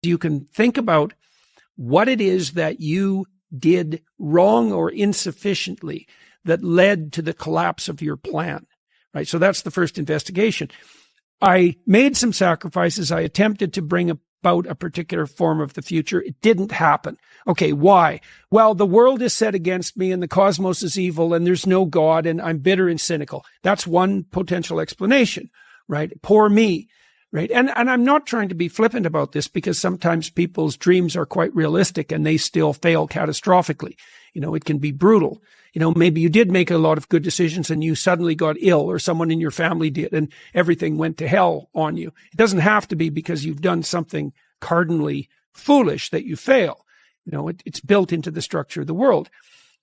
You can think about what it is that you did wrong or insufficiently that led to the collapse of your plan, right? So that's the first investigation. I made some sacrifices. I attempted to bring about a particular form of the future. It didn't happen. Okay, why? Well, the world is set against me and the cosmos is evil and there's no God and I'm bitter and cynical. That's one potential explanation, right? Poor me, right? And I'm not trying to be flippant about this because sometimes people's dreams are quite realistic and they still fail catastrophically. It can be brutal. Maybe you did make a lot of good decisions and you suddenly got ill or someone in your family did and everything went to hell on you. It doesn't have to be because you've done something cardinally foolish that you fail. It's built into the structure of the world.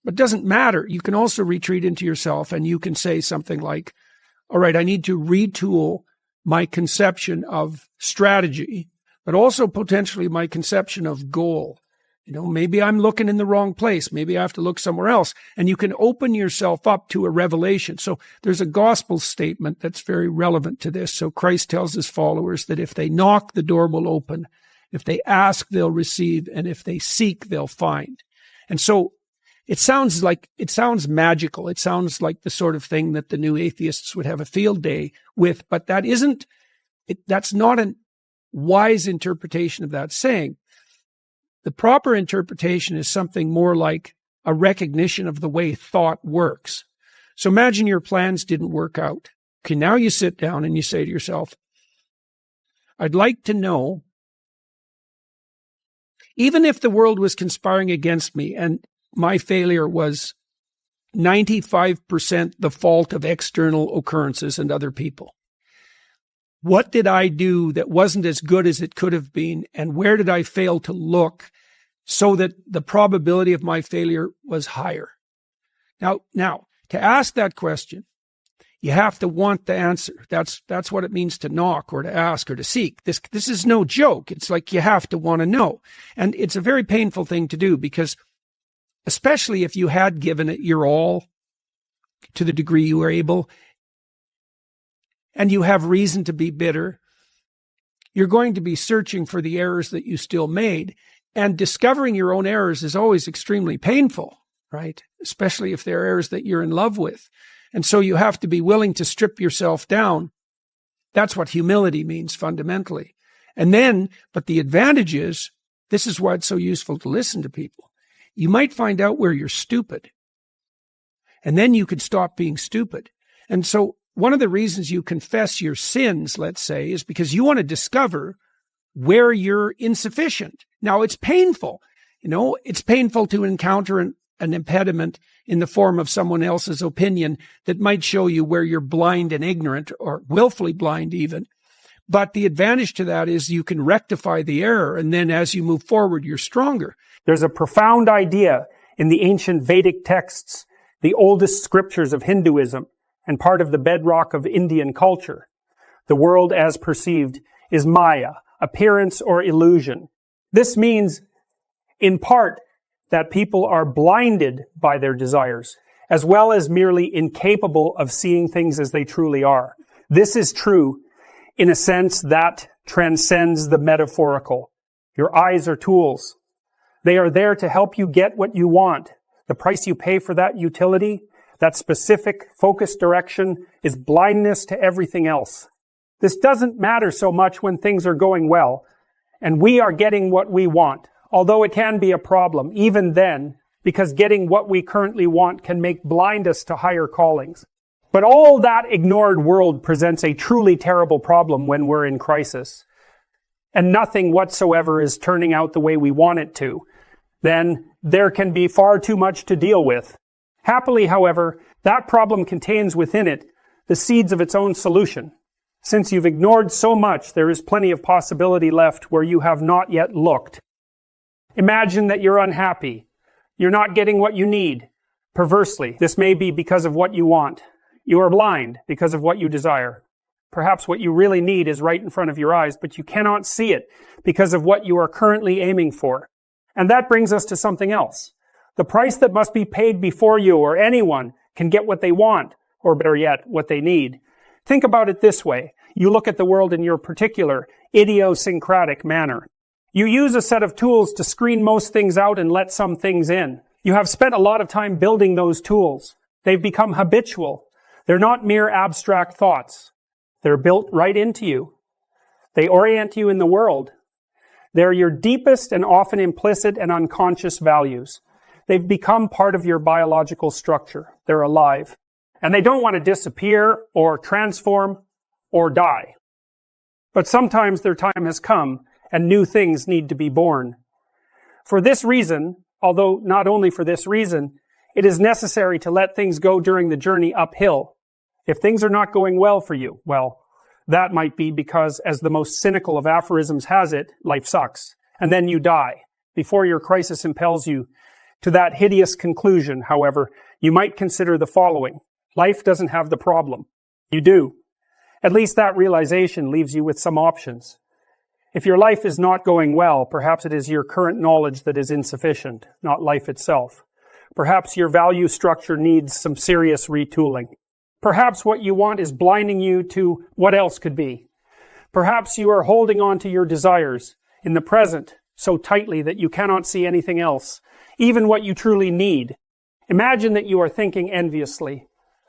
But it doesn't matter. You can also retreat into yourself and you can say something like, all right, I need to retool my conception of strategy, but also potentially my conception of goal. Maybe I'm looking in the wrong place. Maybe I have to look somewhere else. And you can open yourself up to a revelation. So there's a gospel statement that's very relevant to this. So Christ tells his followers that if they knock, the door will open. If they ask, they'll receive. And if they seek, they'll find. And so it sounds magical. It sounds like the sort of thing that the new atheists would have a field day with, but that's not a wise interpretation of that saying. The proper interpretation is something more like a recognition of the way thought works. So imagine your plans didn't work out. Okay, now you sit down and you say to yourself, I'd like to know, even if the world was conspiring against me and my failure was 95% the fault of external occurrences and other people, what did I do that wasn't as good as it could have been? And where did I fail to look so that the probability of my failure was higher? Now, to ask that question, you have to want the answer. That's what it means to knock or to ask or to seek. This is no joke. It's like you have to want to know. And it's a very painful thing to do because especially if you had given it your all to the degree you were able, and you have reason to be bitter, you're going to be searching for the errors that you still made. And discovering your own errors is always extremely painful, right? Especially if they're errors that you're in love with. And so you have to be willing to strip yourself down. That's what humility means fundamentally. But the advantage is, this is why it's so useful to listen to people. You might find out where you're stupid. And then you could stop being stupid. And so one of the reasons you confess your sins, let's say, is because you want to discover where you're insufficient. Now, it's painful. It's painful to encounter an impediment in the form of someone else's opinion that might show you where you're blind and ignorant or willfully blind even. But the advantage to that is you can rectify the error. And then as you move forward, you're stronger. There's a profound idea in the ancient Vedic texts, the oldest scriptures of Hinduism, and part of the bedrock of Indian culture. The world as perceived is Maya, appearance or illusion. This means, in part, that people are blinded by their desires, as well as merely incapable of seeing things as they truly are. This is true in a sense that transcends the metaphorical. Your eyes are tools. They are there to help you get what you want. The price you pay for that utility, that specific focused direction, is blindness to everything else. This doesn't matter so much when things are going well, and we are getting what we want, although it can be a problem, even then, because getting what we currently want can blind us to higher callings. But all that ignored world presents a truly terrible problem when we're in crisis, and nothing whatsoever is turning out the way we want it to. Then there can be far too much to deal with. Happily, however, that problem contains within it the seeds of its own solution. Since you've ignored so much, there is plenty of possibility left where you have not yet looked. Imagine that you're unhappy. You're not getting what you need. Perversely, this may be because of what you want. You are blind because of what you desire. Perhaps what you really need is right in front of your eyes, but you cannot see it because of what you are currently aiming for. And that brings us to something else. The price that must be paid before you or anyone can get what they want, or better yet, what they need. Think about it this way. You look at the world in your particular idiosyncratic manner. You use a set of tools to screen most things out and let some things in. You have spent a lot of time building those tools. They've become habitual. They're not mere abstract thoughts. They're built right into you. They orient you in the world. They're your deepest and often implicit and unconscious values. They've become part of your biological structure. They're alive. And they don't want to disappear or transform or die. But sometimes their time has come and new things need to be born. For this reason, although not only for this reason, it is necessary to let things go during the journey uphill. If things are not going well for you, well, that might be because, as the most cynical of aphorisms has it, life sucks. And then you die. Before your crisis impels you to that hideous conclusion, however, you might consider the following. Life doesn't have the problem. You do. At least that realization leaves you with some options. If your life is not going well, perhaps it is your current knowledge that is insufficient, not life itself. Perhaps your value structure needs some serious retooling. Perhaps what you want is blinding you to what else could be. Perhaps you are holding on to your desires in the present so tightly that you cannot see anything else, even what you truly need. Imagine that you are thinking enviously,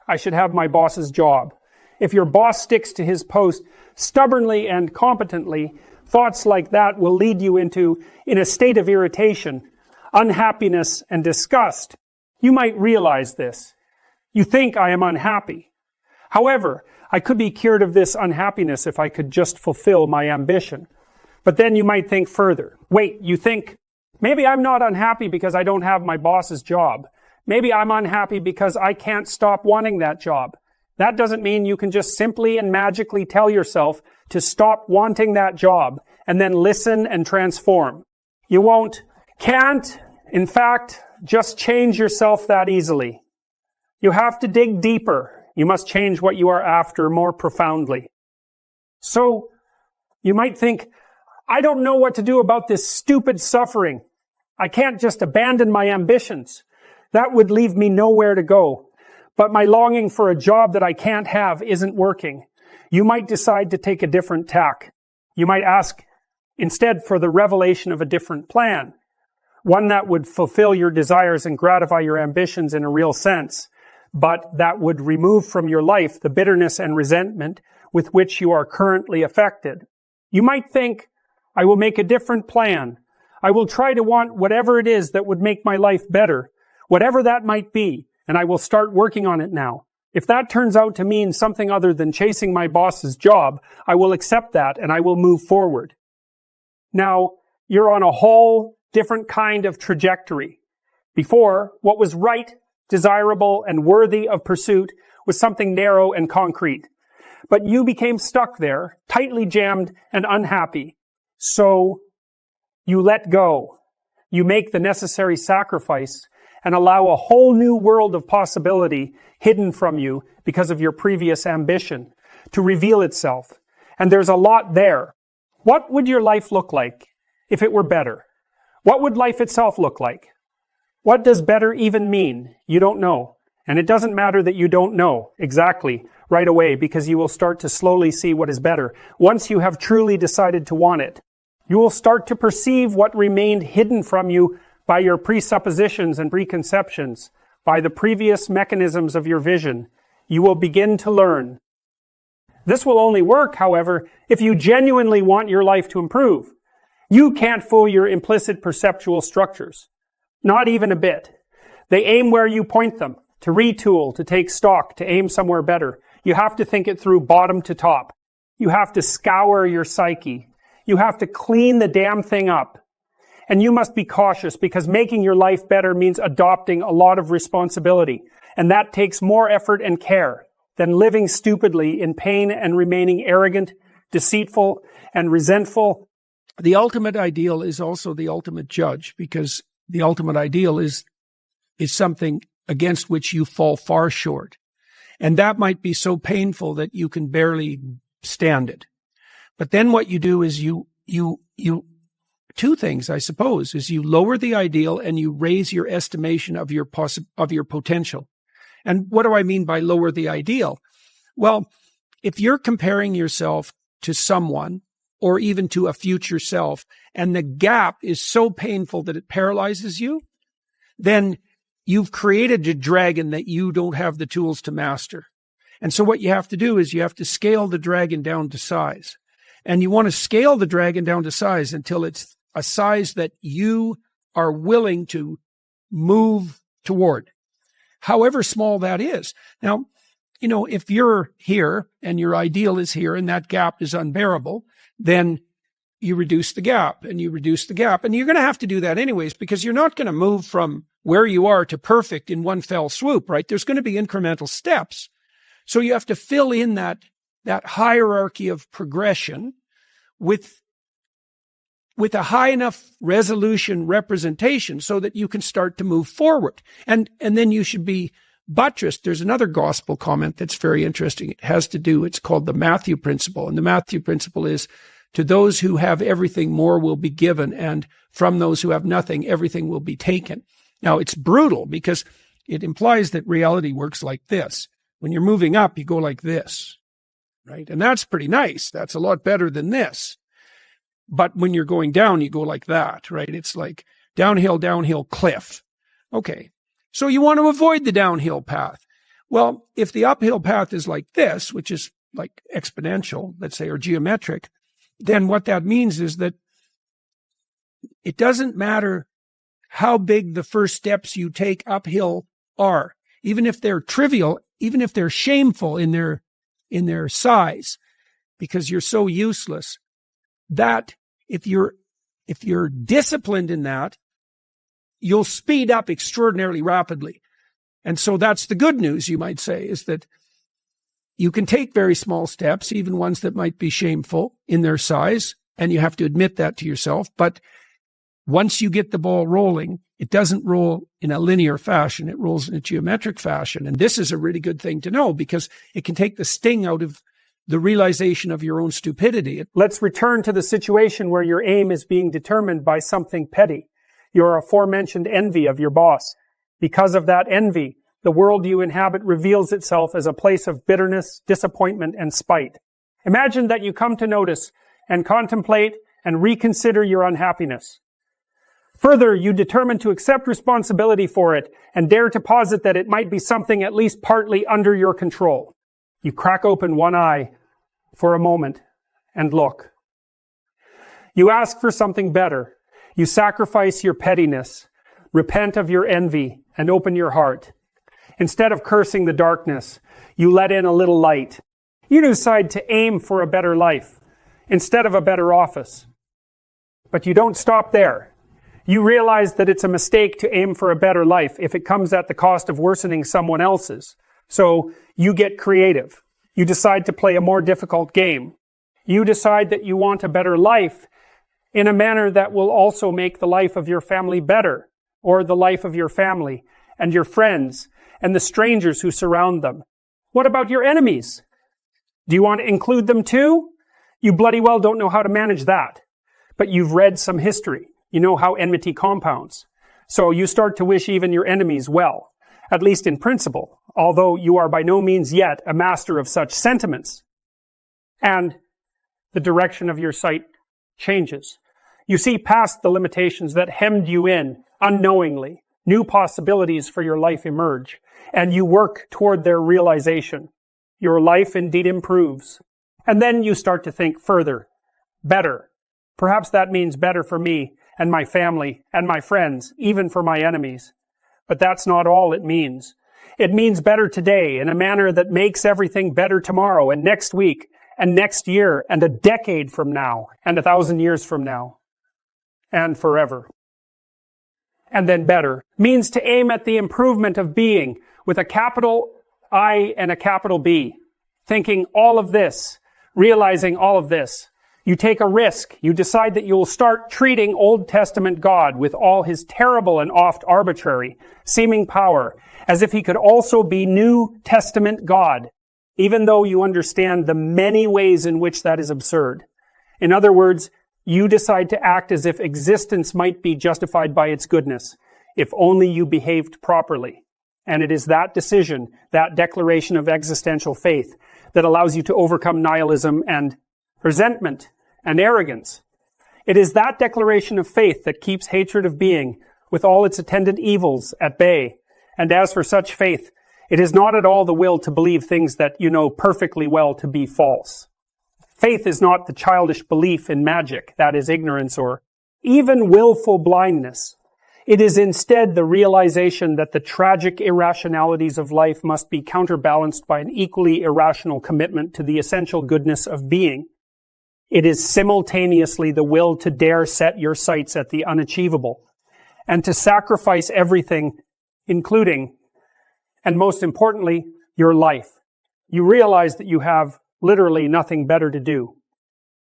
I should have my boss's job. If your boss sticks to his post stubbornly and competently, thoughts like that will lead you in a state of irritation, unhappiness, and disgust. You might realize this. You think I am unhappy. However, I could be cured of this unhappiness if I could just fulfill my ambition. But then you might think further. Wait, you think, maybe I'm not unhappy because I don't have my boss's job. Maybe I'm unhappy because I can't stop wanting that job. That doesn't mean you can just simply and magically tell yourself to stop wanting that job and then listen and transform. You can't, in fact, just change yourself that easily. You have to dig deeper. You must change what you are after more profoundly. So, you might think, I don't know what to do about this stupid suffering. I can't just abandon my ambitions. That would leave me nowhere to go. But my longing for a job that I can't have isn't working. You might decide to take a different tack. You might ask instead for the revelation of a different plan. One that would fulfill your desires and gratify your ambitions in a real sense, but that would remove from your life the bitterness and resentment with which you are currently affected. You might think, I will make a different plan. I will try to want whatever it is that would make my life better, whatever that might be, and I will start working on it now. If that turns out to mean something other than chasing my boss's job, I will accept that and I will move forward. Now, you're on a whole different kind of trajectory. Before, what was right, desirable, and worthy of pursuit was something narrow and concrete. But you became stuck there, tightly jammed and unhappy. So, you let go. You make the necessary sacrifice and allow a whole new world of possibility hidden from you because of your previous ambition to reveal itself. And there's a lot there. What would your life look like if it were better? What would life itself look like? What does better even mean? You don't know. And it doesn't matter that you don't know exactly right away, because you will start to slowly see what is better. Once you have truly decided to want it, you will start to perceive what remained hidden from you by your presuppositions and preconceptions, by the previous mechanisms of your vision. You will begin to learn. This will only work, however, if you genuinely want your life to improve. You can't fool your implicit perceptual structures. Not even a bit. They aim where you point them, to retool, to take stock, to aim somewhere better. You have to think it through bottom to top. You have to scour your psyche. You have to clean the damn thing up. And you must be cautious, because making your life better means adopting a lot of responsibility. And that takes more effort and care than living stupidly in pain and remaining arrogant, deceitful, and resentful. The ultimate ideal is also the ultimate judge, because the ultimate ideal is something against which you fall far short. And that might be so painful that you can barely stand it. But then what you do is you two things, I suppose, is you lower the ideal and you raise your estimation of your potential. And what do I mean by lower the ideal? Well, if you're comparing yourself to someone or even to a future self, and the gap is so painful that it paralyzes you, then you've created a dragon that you don't have the tools to master. And so what you have to do is you have to scale the dragon down to size. And you want to scale the dragon down to size until it's a size that you are willing to move toward, however small that is. Now, if you're here and your ideal is here and that gap is unbearable, then you reduce the gap and you reduce the gap. And you're going to have to do that anyways, because you're not going to move from where you are to perfect in one fell swoop, right? There's going to be incremental steps. So you have to fill in that hierarchy of progression with a high enough resolution representation so that you can start to move forward. And then you should be buttressed. There's another gospel comment that's very interesting. It's called the Matthew principle. And the Matthew principle is, to those who have everything, more will be given. And from those who have nothing, everything will be taken. Now, it's brutal because it implies that reality works like this. When you're moving up, you go like this, right? And that's pretty nice. That's a lot better than this. But when you're going down, you go like that, right? It's like downhill, cliff. Okay. So you want to avoid the downhill path. Well, if the uphill path is like this, which is like exponential, let's say, or geometric, then what that means is that it doesn't matter how big the first steps you take uphill are, even if they're trivial, even if they're shameful in their size, because you're so useless, that if you're disciplined in that, you'll speed up extraordinarily rapidly. And so that's the good news, you might say, is that you can take very small steps, even ones that might be shameful in their size, and you have to admit that to yourself. But once you get the ball rolling, it doesn't roll in a linear fashion. It rolls in a geometric fashion. And this is a really good thing to know because it can take the sting out of the realization of your own stupidity. Let's return to the situation where your aim is being determined by something petty, your aforementioned envy of your boss. Because of that envy, the world you inhabit reveals itself as a place of bitterness, disappointment, and spite. Imagine that you come to notice and contemplate and reconsider your unhappiness. Further, you determine to accept responsibility for it and dare to posit that it might be something at least partly under your control. You crack open one eye for a moment and look. You ask for something better. You sacrifice your pettiness, repent of your envy, and open your heart. Instead of cursing the darkness, you let in a little light. You decide to aim for a better life instead of a better office. But you don't stop there. You realize that it's a mistake to aim for a better life if it comes at the cost of worsening someone else's. So you get creative. You decide to play a more difficult game. You decide that you want a better life in a manner that will also make the life of your family better, or the life of your family and your friends and the strangers who surround them. What about your enemies? Do you want to include them too? You bloody well don't know how to manage that. But you've read some history. You know how enmity compounds. So you start to wish even your enemies well, at least in principle, although you are by no means yet a master of such sentiments. And the direction of your sight changes. You see past the limitations that hemmed you in unknowingly. New possibilities for your life emerge, and you work toward their realization. Your life indeed improves. And then you start to think further, better. Perhaps that means better for me and my family and my friends, even for my enemies. But that's not all it means. It means better today in a manner that makes everything better tomorrow and next week and next year and a decade from now and 1,000 years from now and forever. And then better means to aim at the improvement of being with a capital I and a capital B, thinking all of this, realizing all of this. You take a risk. You decide that you will start treating Old Testament God with all his terrible and oft arbitrary seeming power as if he could also be New Testament God, even though you understand the many ways in which that is absurd. In other words, you decide to act as if existence might be justified by its goodness, if only you behaved properly. And it is that decision, that declaration of existential faith, that allows you to overcome nihilism and resentment and arrogance. It is that declaration of faith that keeps hatred of being, with all its attendant evils, at bay. And as for such faith, it is not at all the will to believe things that you know perfectly well to be false. Faith is not the childish belief in magic, that is ignorance or even willful blindness. It is instead the realization that the tragic irrationalities of life must be counterbalanced by an equally irrational commitment to the essential goodness of being. It is simultaneously the will to dare set your sights at the unachievable and to sacrifice everything, including, and most importantly, your life. You realize that you have literally nothing better to do.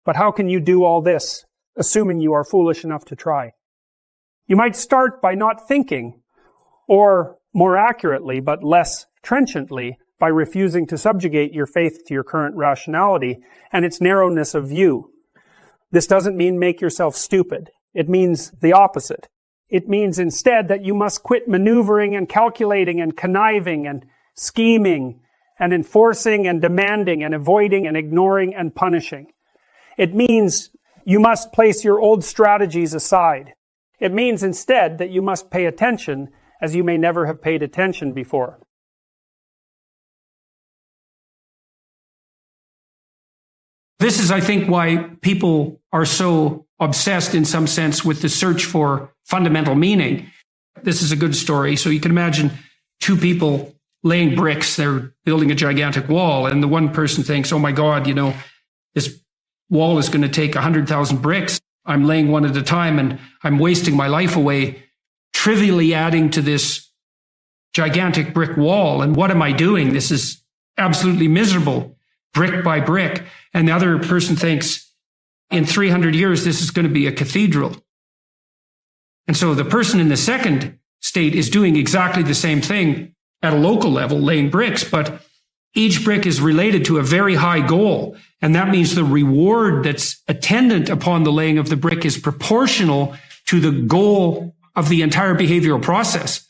But how can you do all this, assuming you are foolish enough to try? You might start by not thinking, or more accurately, but less trenchantly, by refusing to subjugate your faith to your current rationality and its narrowness of view. This doesn't mean make yourself stupid. It means the opposite. It means instead that you must quit maneuvering and calculating and conniving and scheming and enforcing and demanding and avoiding and ignoring and punishing. It means you must place your old strategies aside. It means instead that you must pay attention as you may never have paid attention before. This is, I think, why people are so obsessed in some sense with the search for fundamental meaning. This is a good story. So you can imagine two people laying bricks. They're building a gigantic wall. And the one person thinks, oh my God, this wall is going to take 100,000 bricks. I'm laying one at a time and I'm wasting my life away, trivially adding to this gigantic brick wall. And what am I doing? This is absolutely miserable, brick by brick. And the other person thinks, in 300 years, this is going to be a cathedral. And so the person in the second state is doing exactly the same thing at a local level, laying bricks, but each brick is related to a very high goal. And that means the reward that's attendant upon the laying of the brick is proportional to the goal of the entire behavioral process.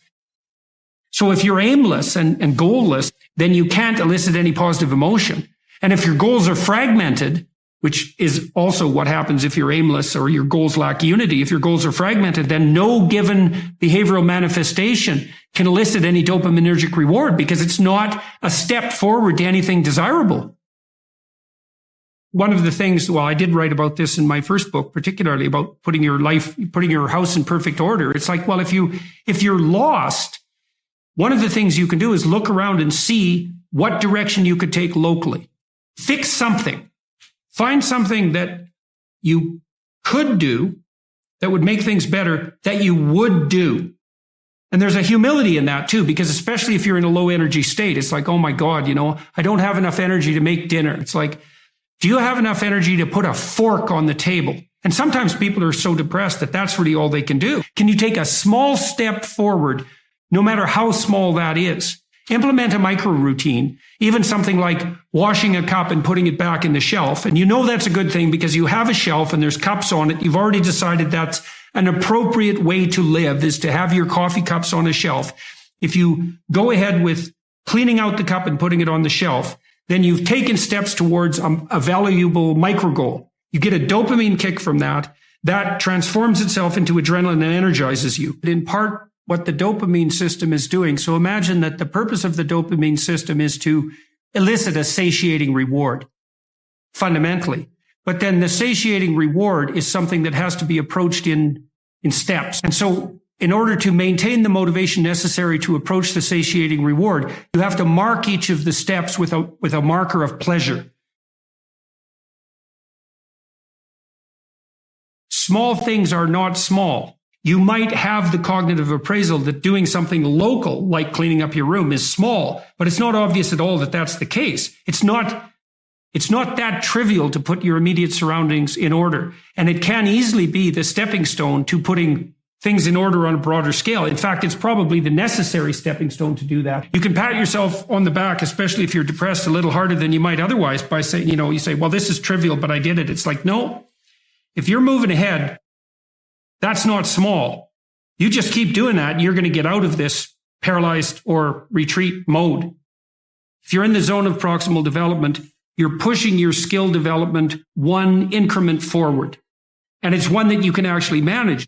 So if you're aimless and goalless, then you can't elicit any positive emotion. And if your goals are fragmented, which is also what happens if you're aimless or your goals lack unity, if your goals are fragmented, then no given behavioral manifestation can elicit any dopaminergic reward because it's not a step forward to anything desirable. One of the things, I did write about this in my first book, particularly about putting your house in perfect order. It's like, well, if you're lost, one of the things you can do is look around and see what direction you could take locally. Fix something. Find something that you could do that would make things better that you would do. And there's a humility in that too, because especially if you're in a low energy state, it's like, oh my God, I don't have enough energy to make dinner. It's like, do you have enough energy to put a fork on the table? And sometimes people are so depressed that that's really all they can do. Can you take a small step forward, no matter how small that is? Implement a micro routine, even something like washing a cup and putting it back in the shelf. And that's a good thing because you have a shelf and there's cups on it. You've already decided that's an appropriate way to live, is to have your coffee cups on a shelf. If you go ahead with cleaning out the cup and putting it on the shelf, then you've taken steps towards a valuable micro goal. You get a dopamine kick from that. That transforms itself into adrenaline and energizes you. In part, what the dopamine system is doing. So imagine that the purpose of the dopamine system is to elicit a satiating reward, fundamentally. But then the satiating reward is something that has to be approached in steps. And so in order to maintain the motivation necessary to approach the satiating reward, you have to mark each of the steps with a marker of pleasure. Small things are not small. You might have the cognitive appraisal that doing something local, like cleaning up your room, is small, but it's not obvious at all that that's the case. It's not that trivial to put your immediate surroundings in order. And it can easily be the stepping stone to putting things in order on a broader scale. In fact, it's probably the necessary stepping stone to do that. You can pat yourself on the back, especially if you're depressed, a little harder than you might otherwise by saying, you say, well, this is trivial, but I did it. It's like, no, if you're moving ahead, that's not small. You just keep doing that, and you're going to get out of this paralyzed or retreat mode. If you're in the zone of proximal development, you're pushing your skill development one increment forward. And it's one that you can actually manage.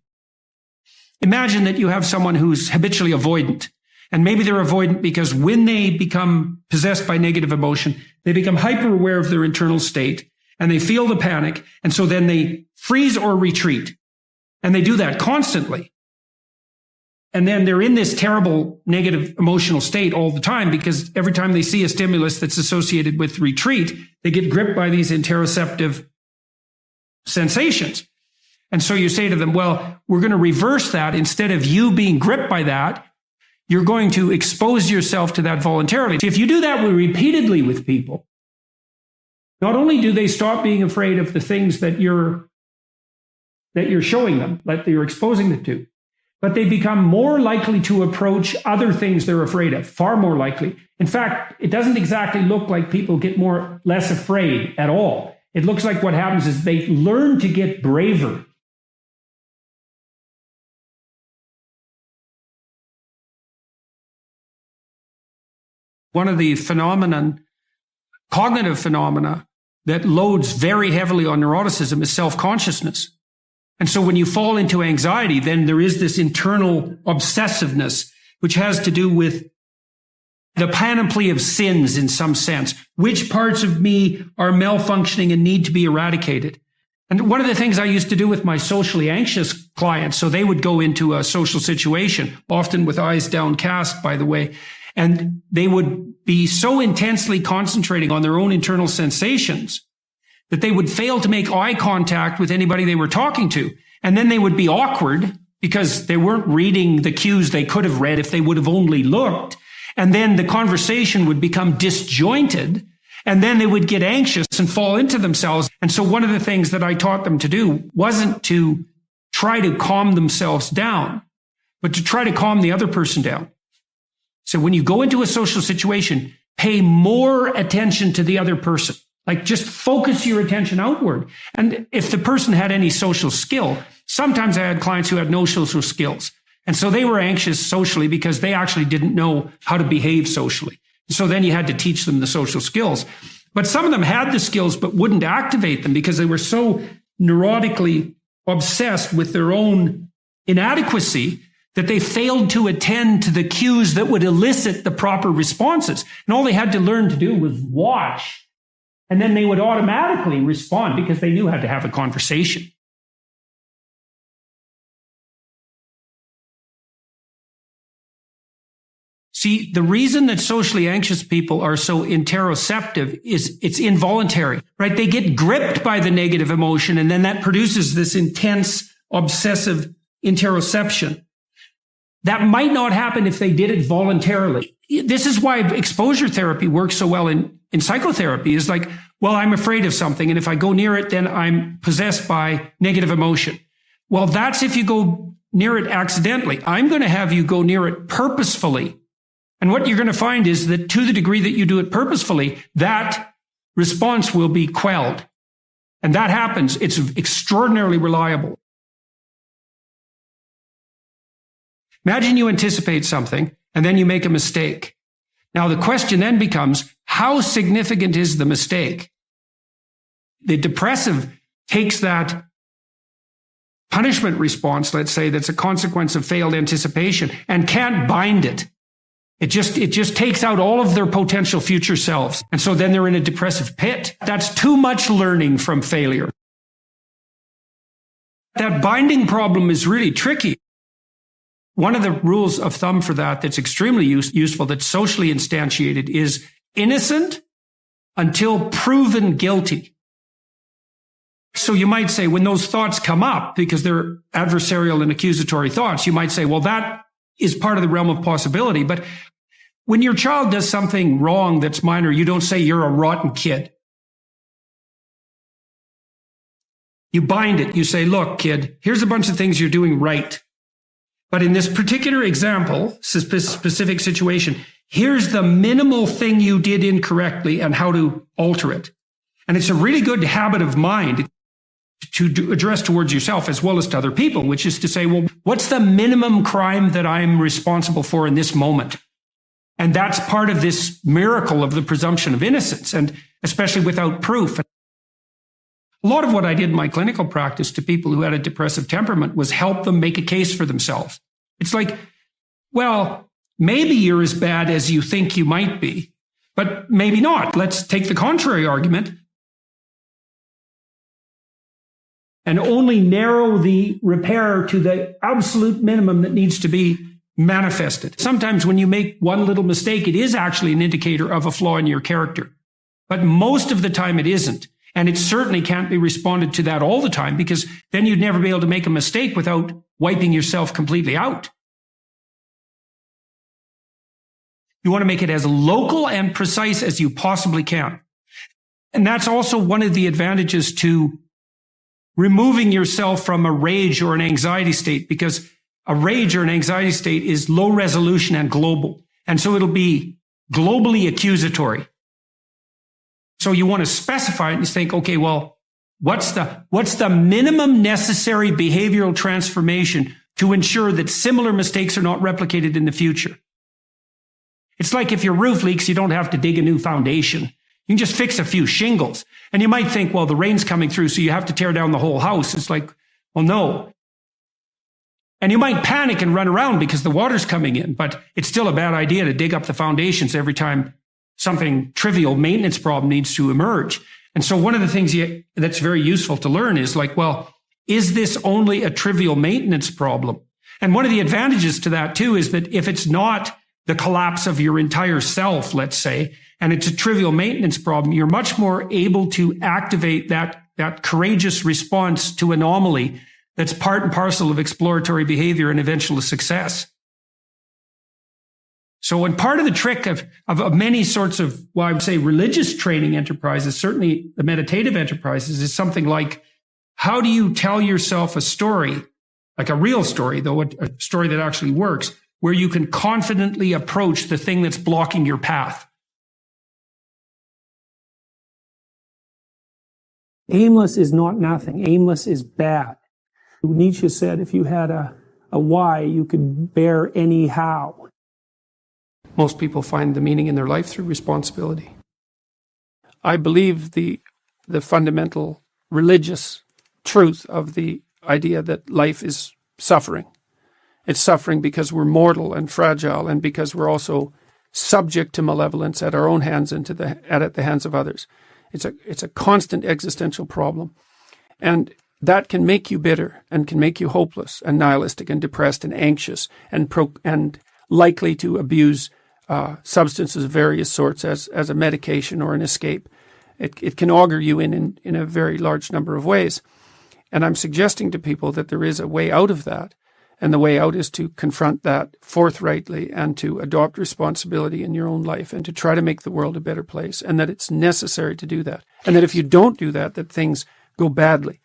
Imagine that you have someone who's habitually avoidant. And maybe they're avoidant because when they become possessed by negative emotion, they become hyper aware of their internal state and they feel the panic. And so then they freeze or retreat. And they do that constantly. And then they're in this terrible negative emotional state all the time because every time they see a stimulus that's associated with retreat, they get gripped by these interoceptive sensations. And so you say to them, well, we're going to reverse that. Instead of you being gripped by that, you're going to expose yourself to that voluntarily. If you do that repeatedly with people, not only do they stop being afraid of the things that you're showing them, that you're exposing them to, but they become more likely to approach other things they're afraid of, far more likely. In fact, it doesn't exactly look like people get less afraid at all. It looks like what happens is they learn to get braver. One of the cognitive phenomena that loads very heavily on neuroticism is self-consciousness. And so when you fall into anxiety, then there is this internal obsessiveness, which has to do with the panoply of sins in some sense. Which parts of me are malfunctioning and need to be eradicated? And one of the things I used to do with my socially anxious clients, so they would go into a social situation, often with eyes downcast, by the way, and they would be so intensely concentrating on their own internal sensations that they would fail to make eye contact with anybody they were talking to. And then they would be awkward because they weren't reading the cues they could have read if they would have only looked. And then the conversation would become disjointed. And then they would get anxious and fall into themselves. And so one of the things that I taught them to do wasn't to try to calm themselves down, but to try to calm the other person down. So when you go into a social situation, pay more attention to the other person. Like just focus your attention outward. And if the person had any social skill, sometimes I had clients who had no social skills. And so they were anxious socially because they actually didn't know how to behave socially. So then you had to teach them the social skills. But some of them had the skills but wouldn't activate them because they were so neurotically obsessed with their own inadequacy that they failed to attend to the cues that would elicit the proper responses. And all they had to learn to do was watch. And then they would automatically respond because they knew how to have a conversation. See, the reason that socially anxious people are so interoceptive is it's involuntary, right? They get gripped by the negative emotion, and then that produces this intense, obsessive interoception. That might not happen if they did it voluntarily. This is why exposure therapy works so well in psychotherapy. Is like, well, I'm afraid of something, and if I go near it, then I'm possessed by negative emotion. Well, that's if you go near it accidentally. I'm going to have you go near it purposefully. And what you're going to find is that to the degree that you do it purposefully, that response will be quelled. And that happens. It's extraordinarily reliable. Imagine you anticipate something and then you make a mistake. Now, the question then becomes, how significant is the mistake? The depressive takes that punishment response, let's say, that's a consequence of failed anticipation, and can't bind it. It just takes out all of their potential future selves. And so then they're in a depressive pit. That's too much learning from failure. That binding problem is really tricky. One of the rules of thumb for that that's extremely useful, that's socially instantiated, is innocent until proven guilty. So you might say when those thoughts come up, because they're adversarial and accusatory thoughts, you might say, well, that is part of the realm of possibility. But when your child does something wrong that's minor, you don't say you're a rotten kid. You bind it. You say, look, kid, here's a bunch of things you're doing right. But in this particular example, specific situation, here's the minimal thing you did incorrectly and how to alter it. And it's a really good habit of mind to address towards yourself as well as to other people, which is to say, well, what's the minimum crime that I'm responsible for in this moment? And that's part of this miracle of the presumption of innocence, and especially without proof. A lot of what I did in my clinical practice to people who had a depressive temperament was help them make a case for themselves. It's like, well, maybe you're as bad as you think you might be, but maybe not. Let's take the contrary argument and only narrow the repair to the absolute minimum that needs to be manifested. Sometimes when you make one little mistake, it is actually an indicator of a flaw in your character. But most of the time it isn't. And it certainly can't be responded to that all the time, because then you'd never be able to make a mistake without wiping yourself completely out. You want to make it as local and precise as you possibly can. And that's also one of the advantages to removing yourself from a rage or an anxiety state, because a rage or an anxiety state is low resolution and global. And so it'll be globally accusatory. So you want to specify it and think, okay, well, what's the minimum necessary behavioral transformation to ensure that similar mistakes are not replicated in the future? It's like if your roof leaks, you don't have to dig a new foundation. You can just fix a few shingles. And you might think, well, the rain's coming through, so you have to tear down the whole house. It's like, well, no. And you might panic and run around because the water's coming in, but it's still a bad idea to dig up the foundations every time something trivial maintenance problem needs to emerge. And so one of the things that's very useful to learn is like, well, is this only a trivial maintenance problem? And one of the advantages to that too is that if it's not the collapse of your entire self, let's say, and it's a trivial maintenance problem, you're much more able to activate that courageous response to anomaly that's part and parcel of exploratory behavior and eventual success. So, and part of the trick of many sorts of, well, I would say religious training enterprises, certainly the meditative enterprises, is something like, how do you tell yourself a story, like a real story, though, a story that actually works, where you can confidently approach the thing that's blocking your path? Aimless is not nothing. Aimless is bad. Nietzsche said if you had a why, you could bear any how. Most people find the meaning in their life through responsibility. I believe the fundamental religious truth of the idea that life is suffering. It's suffering because we're mortal and fragile, and because we're also subject to malevolence at our own hands and at the hands of others. It's a constant existential problem. And that can make you bitter and can make you hopeless and nihilistic and depressed and anxious and likely to abuse substances of various sorts as a medication or an escape. It can augur you in a very large number of ways. And I'm suggesting to people that there is a way out of that. And the way out is to confront that forthrightly and to adopt responsibility in your own life and to try to make the world a better place, and that it's necessary to do that. And that if you don't do that, that things go badly.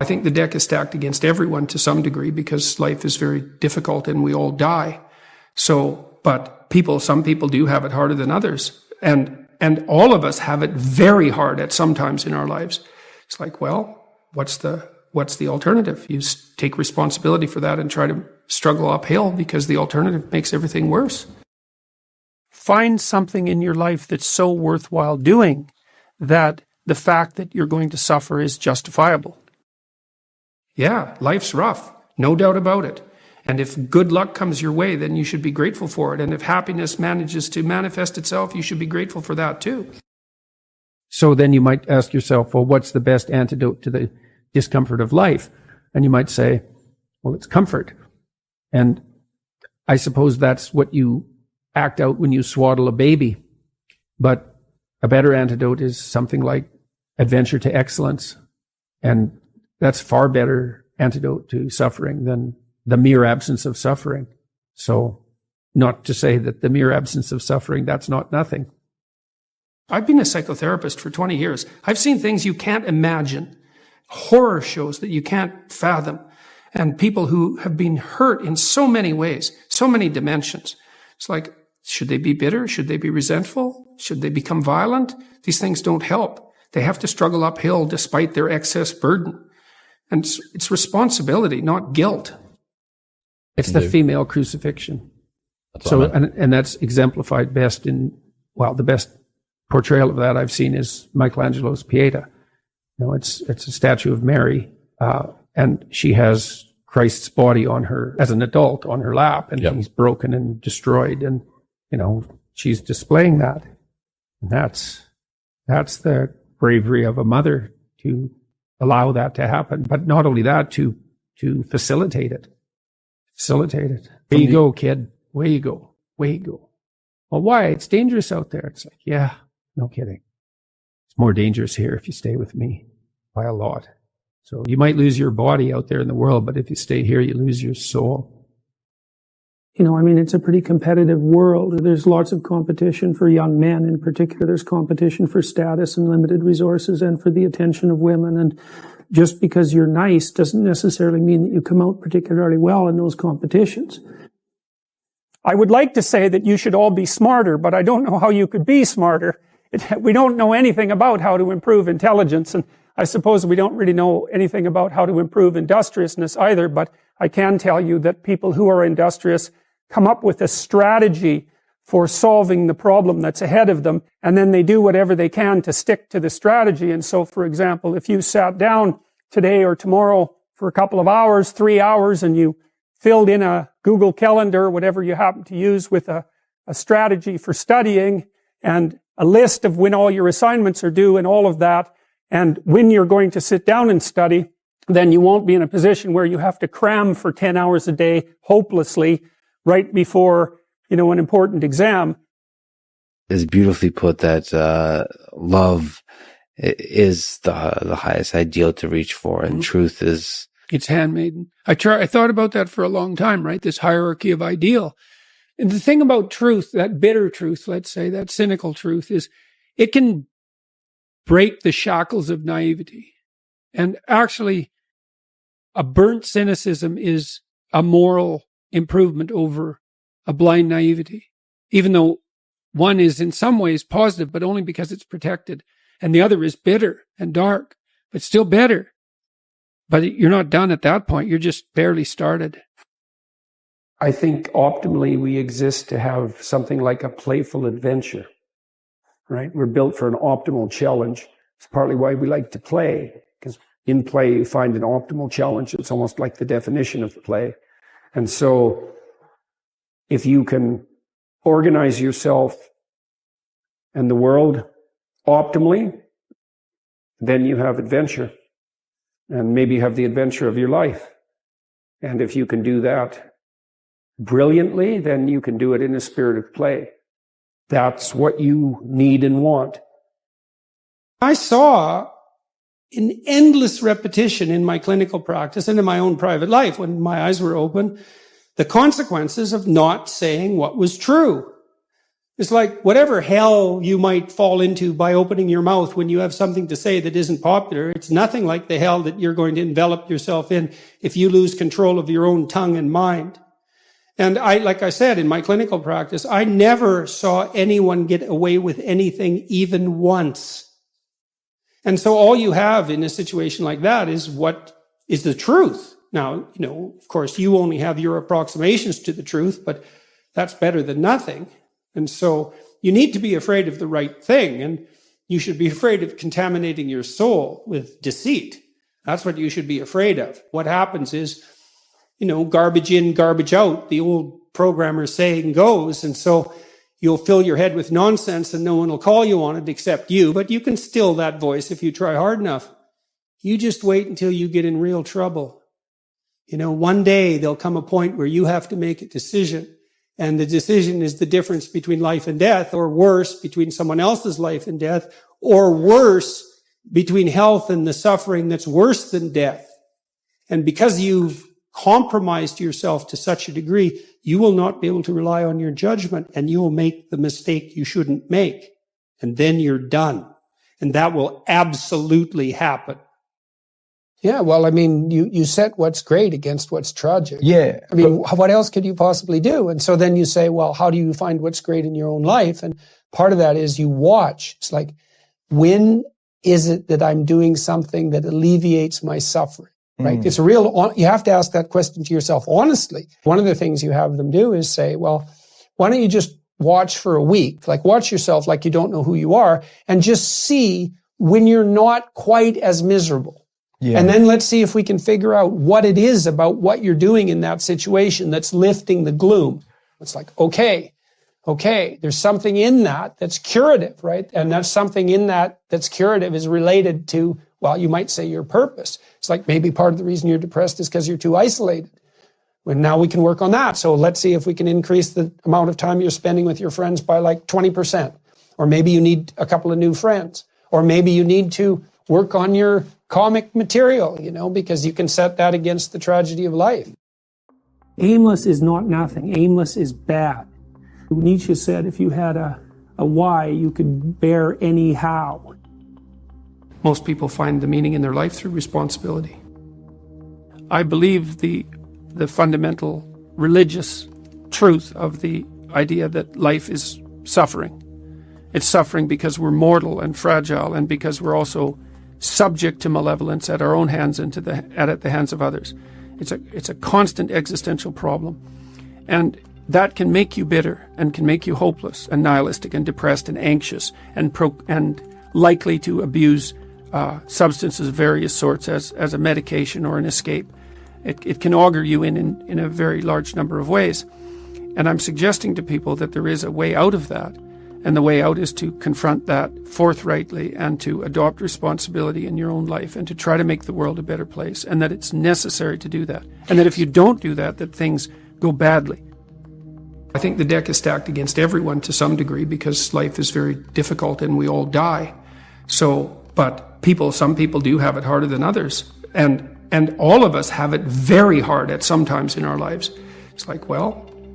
I think the deck is stacked against everyone to some degree because life is very difficult and we all die. So, but some people do have it harder than others. And all of us have it very hard at some times in our lives. It's like, well, what's the alternative? You take responsibility for that and try to struggle uphill, because the alternative makes everything worse. Find something in your life that's so worthwhile doing that the fact that you're going to suffer is justifiable. Yeah, life's rough, no doubt about it. And if good luck comes your way, then you should be grateful for it. And if happiness manages to manifest itself, you should be grateful for that too. So then you might ask yourself, well, what's the best antidote to the discomfort of life? And you might say, well, it's comfort. And I suppose that's what you act out when you swaddle a baby. But a better antidote is something like adventure to excellence. And that's far better antidote to suffering than the mere absence of suffering. So not to say that the mere absence of suffering, that's not nothing. I've been a psychotherapist for 20 years. I've seen things you can't imagine. Horror shows that you can't fathom, and people who have been hurt in so many ways, so many dimensions. It's like, should they be bitter? Should they be resentful? Should they become violent? These things don't help. They have to struggle uphill despite their excess burden. And it's responsibility, not guilt. It's the female crucifixion. So, and that's exemplified best in, well, the best portrayal of that I've seen is Michelangelo's Pieta. You know, it's a statue of Mary, and she has Christ's body on her, as an adult, on her lap, and he's broken and destroyed, and, you know, she's displaying that. And that's the bravery of a mother to allow that to happen. But not only that, to facilitate it. Way you go, kid. Way you go. Well, why? It's dangerous out there. It's like, yeah, no kidding. It's more dangerous here if you stay with me by a lot. So you might lose your body out there in the world, but if you stay here, you lose your soul. You know, I mean, it's a pretty competitive world. There's lots of competition for young men in particular. There's competition for status and limited resources and for the attention of women. And just because you're nice doesn't necessarily mean that you come out particularly well in those competitions. I would like to say that you should all be smarter, but I don't know how you could be smarter. We don't know anything about how to improve intelligence, and I suppose we don't really know anything about how to improve industriousness either, but I can tell you that people who are industrious come up with a strategy for solving the problem that's ahead of them, and then they do whatever they can to stick to the strategy. And so, for example, if you sat down today or tomorrow for a couple of hours, 3 hours, and you filled in a Google Calendar, whatever you happen to use, with a strategy for studying and a list of when all your assignments are due and all of that, and when you're going to sit down and study, then you won't be in a position where you have to cram for 10 hours a day hopelessly right before, you know, an important exam. It's beautifully put that love is the highest ideal to reach for, and truth is... It's handmaiden. I thought about that for a long time, right? This hierarchy of ideal. And the thing about truth, that bitter truth, let's say, that cynical truth, is it can break the shackles of naivety. And actually, a burnt cynicism is a moral improvement over a blind naivety, even though one is in some ways positive, but only because it's protected. And the other is bitter and dark, but still better. But you're not done at that point. You're just barely started. I think optimally we exist to have something like a playful adventure, right? We're built for an optimal challenge. It's partly why we like to play, because in play you find an optimal challenge. It's almost like the definition of play. And so if you can organize yourself and the world optimally, then you have adventure. And maybe you have the adventure of your life. And if you can do that brilliantly, then you can do it in a spirit of play. That's what you need and want. I saw in endless repetition in my clinical practice and in my own private life, when my eyes were open, the consequences of not saying what was true. It's like whatever hell you might fall into by opening your mouth when you have something to say that isn't popular, it's nothing like the hell that you're going to envelop yourself in if you lose control of your own tongue and mind. And like I said, in my clinical practice, I never saw anyone get away with anything even once. And so all you have in a situation like that is what is the truth. Now, you know, of course, you only have your approximations to the truth, but that's better than nothing. And so you need to be afraid of the right thing, and you should be afraid of contaminating your soul with deceit. That's what you should be afraid of. What happens is, you know, garbage in, garbage out, the old programmer saying goes. And so you'll fill your head with nonsense and no one will call you on it except you, but you can still that voice if you try hard enough. You just wait until you get in real trouble. You know, one day there'll come a point where you have to make a decision. And the decision is the difference between life and death, or worse, between someone else's life and death, or worse, between health and the suffering that's worse than death. And because you've compromised yourself to such a degree, you will not be able to rely on your judgment, and you will make the mistake you shouldn't make. And then you're done. And that will absolutely happen. Yeah, well, I mean, you set what's great against what's tragic. Yeah. I mean, what else could you possibly do? And so then you say, well, how do you find what's great in your own life? And part of that is you watch. It's like, when is it that I'm doing something that alleviates my suffering? Right? It's a real, you have to ask that question to yourself honestly. One of the things you have them do is say, well, why don't you just watch for a week? Like, watch yourself like you don't know who you are, and just see when you're not quite as miserable. Yeah. And then let's see if we can figure out what it is about what you're doing in that situation that's lifting the gloom. It's like, okay, there's something in that that's curative, right? And that's something in that that's curative is related to, well, you might say your purpose. It's like maybe part of the reason you're depressed is because you're too isolated. Well, now we can work on that. So let's see if we can increase the amount of time you're spending with your friends by like 20%. Or maybe you need a couple of new friends. Or maybe you need to work on your comic material, because you can set that against the tragedy of life. Aimless is not nothing. Aimless is bad. Nietzsche said if you had a why, you could bear any how. Most people find the meaning in their life through responsibility. I believe the fundamental religious truth of the idea that life is suffering. It's suffering because we're mortal and fragile, and because we're also subject to malevolence at our own hands and at the hands of others. It's a constant existential problem. And that can make you bitter and can make you hopeless and nihilistic and depressed and anxious and likely to abuse substances of various sorts as a medication or an escape. It can augur you in a very large number of ways. And I'm suggesting to people that there is a way out of that. And the way out is to confront that forthrightly and to adopt responsibility in your own life and to try to make the world a better place, and that it's necessary to do that. And that if you don't do that, that things go badly. I think the deck is stacked against everyone to some degree because life is very difficult and we all die. But some people do have it harder than others. And all of us have it very hard at some times in our lives. It's like, well,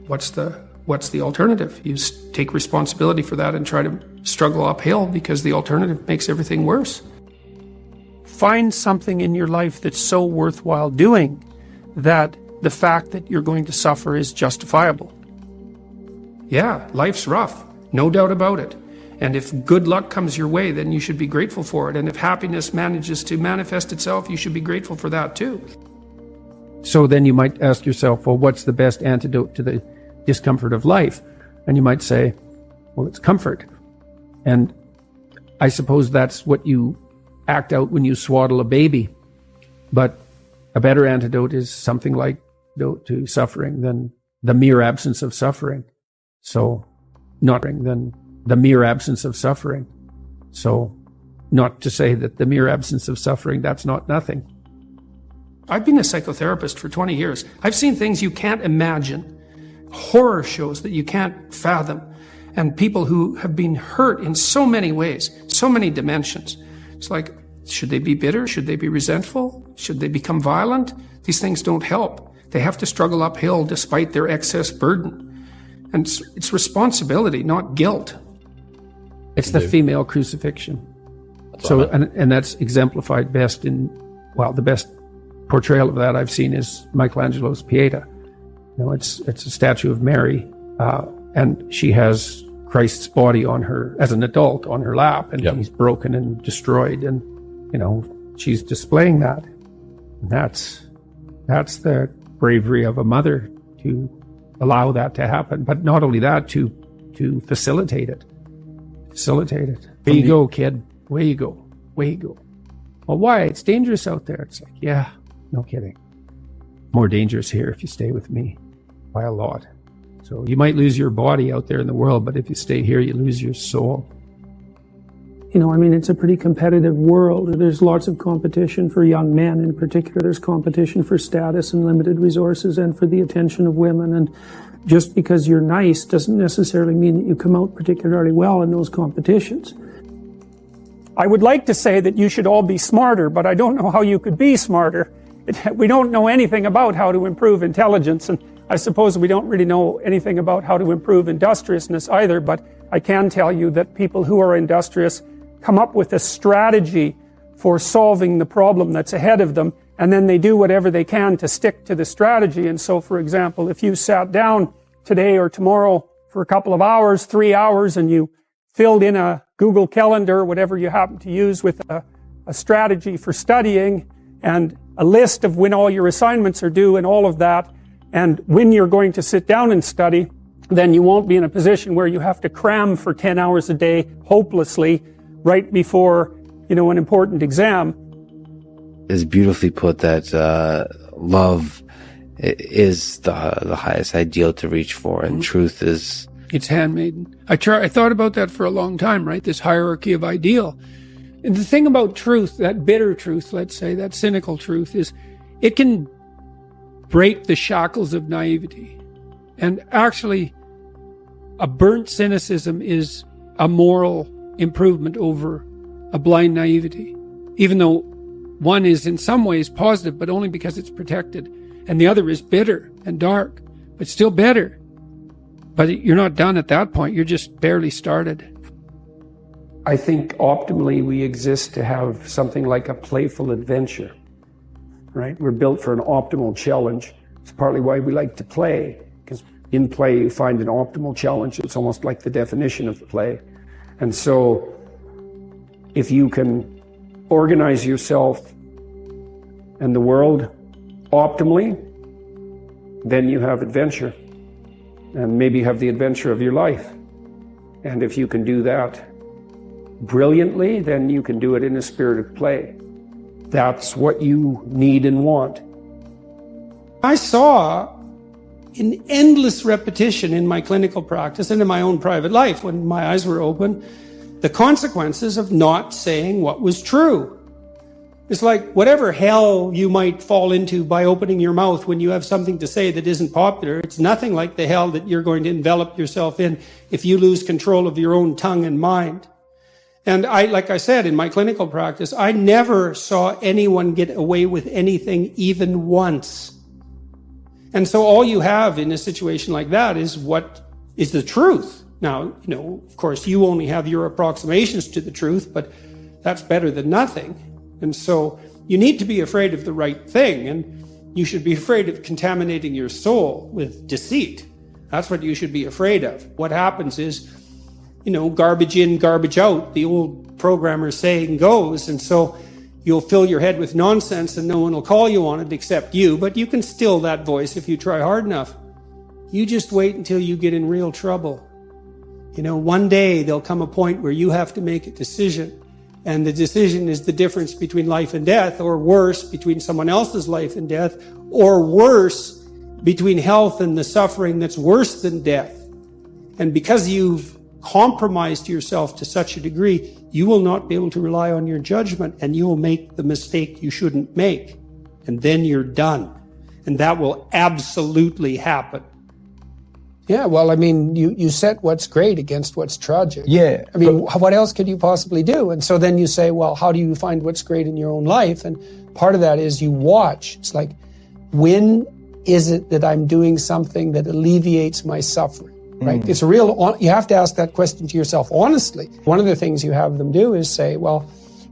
what's the alternative? You take responsibility for that and try to struggle uphill, because the alternative makes everything worse. Find something in your life that's so worthwhile doing that the fact that you're going to suffer is justifiable. Yeah, life's rough, no doubt about it. And if good luck comes your way, then you should be grateful for it. And if happiness manages to manifest itself, you should be grateful for that too. So then you might ask yourself, well, what's the best antidote to the discomfort of life? And you might say, well, it's comfort. And I suppose that's what you act out when you swaddle a baby. But a better antidote is something like to suffering than the mere absence of suffering. So not than the mere absence of suffering. So not to say that the mere absence of suffering, that's not nothing. I've been a psychotherapist for 20 years. I've seen things you can't imagine. Horror shows that you can't fathom, and people who have been hurt in so many ways, so many dimensions. It's like, should they be bitter? Should they be resentful? Should they become violent? These things don't help. They have to struggle uphill despite their excess burden. And it's responsibility, not guilt. It's the female crucifixion. And that's exemplified best the best portrayal of that I've seen is Michelangelo's Pieta. It's a statue of Mary, and she has Christ's body on her, as an adult, on her lap, and he's broken and destroyed, and, she's displaying that. And that's the bravery of a mother to allow that to happen. But not only that, to facilitate it. Way you go, kid. Way you go. Well, why? It's dangerous out there. It's like, yeah, no kidding. More dangerous here if you stay with me by a lot. So you might lose your body out there in the world, but if you stay here, you lose your soul. It's a pretty competitive world. There's lots of competition for young men in particular. There's competition for status and limited resources and for the attention of women. And just because you're nice doesn't necessarily mean that you come out particularly well in those competitions. I would like to say that you should all be smarter, but I don't know how you could be smarter. We don't know anything about how to improve intelligence, and I suppose we don't really know anything about how to improve industriousness either, but I can tell you that people who are industrious come up with a strategy for solving the problem that's ahead of them, and then they do whatever they can to stick to the strategy. And so, for example, if you sat down today or tomorrow for a couple of hours, 3 hours, and you filled in a Google Calendar, whatever you happen to use, with a strategy for studying and a list of when all your assignments are due and all of that, and when you're going to sit down and study, then you won't be in a position where you have to cram for 10 hours a day hopelessly right before, an important exam. It's beautifully put that love is the highest ideal to reach for, and truth is... It's handmaiden. I thought about that for a long time, right? This hierarchy of ideal. And the thing about truth, that bitter truth, let's say, that cynical truth, is it can break the shackles of naivety. And actually, a burnt cynicism is a moral improvement over a blind naivety, even though one is in some ways positive, but only because it's protected, and the other is bitter and dark, but still better. But you're not done at that point. You're just barely started. I think optimally we exist to have something like a playful adventure, right? We're built for an optimal challenge. It's partly why we like to play, because in play you find an optimal challenge. It's almost like the definition of the play. And so if you can organize yourself and the world optimally, then you have adventure, and maybe you have the adventure of your life. And if you can do that brilliantly, then you can do it in a spirit of play. That's what you need and want. I saw in endless repetition in my clinical practice and in my own private life, when my eyes were open, the consequences of not saying what was true. It's like whatever hell you might fall into by opening your mouth when you have something to say that isn't popular, it's nothing like the hell that you're going to envelop yourself in if you lose control of your own tongue and mind. And like I said, in my clinical practice, I never saw anyone get away with anything even once. And so all you have in a situation like that is what is the truth. Now, of course, you only have your approximations to the truth, but that's better than nothing. And so you need to be afraid of the right thing, and you should be afraid of contaminating your soul with deceit. That's what you should be afraid of. What happens is, garbage in, garbage out, the old programmer saying goes, and so you'll fill your head with nonsense and no one will call you on it except you, but you can still that voice if you try hard enough. You just wait until you get in real trouble. One day there'll come a point where you have to make a decision, and the decision is the difference between life and death, or worse, between someone else's life and death, or worse, between health and the suffering that's worse than death. And because you've compromised yourself to such a degree, you will not be able to rely on your judgment, and you will make the mistake you shouldn't make. And then you're done. And that will absolutely happen. Yeah, well, you set what's great against what's tragic. Yeah. What else could you possibly do? And so then you say, well, how do you find what's great in your own life? And part of that is you watch. It's like, when is it that I'm doing something that alleviates my suffering? Right? It's you have to ask that question to yourself honestly. One of the things you have them do is say, well,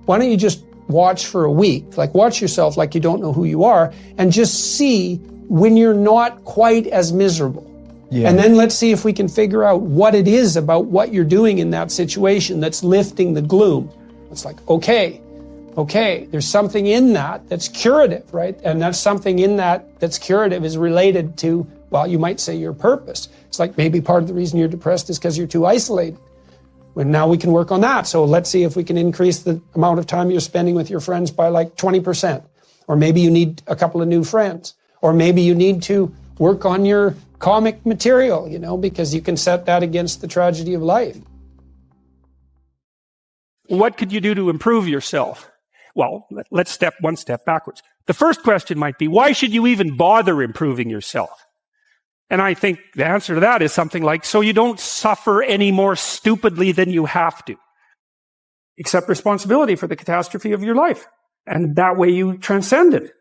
why don't you just watch for a week? Like, watch yourself like you don't know who you are, and just see when you're not quite as miserable. Yeah. And then let's see if we can figure out what it is about what you're doing in that situation that's lifting the gloom. It's like, okay, there's something in that that's curative, right? And that's something in that that's curative is related to, well, you might say your purpose. It's like maybe part of the reason you're depressed is because you're too isolated. Well, now we can work on that. So let's see if we can increase the amount of time you're spending with your friends by like 20%. Or maybe you need a couple of new friends. Or maybe you need to work on your comic material, because you can set that against the tragedy of life. What could you do to improve yourself? Well, let's step one step backwards. The first question might be, why should you even bother improving yourself? And I think the answer to that is something like, so you don't suffer any more stupidly than you have to. Accept responsibility for the catastrophe of your life. And that way you transcend it.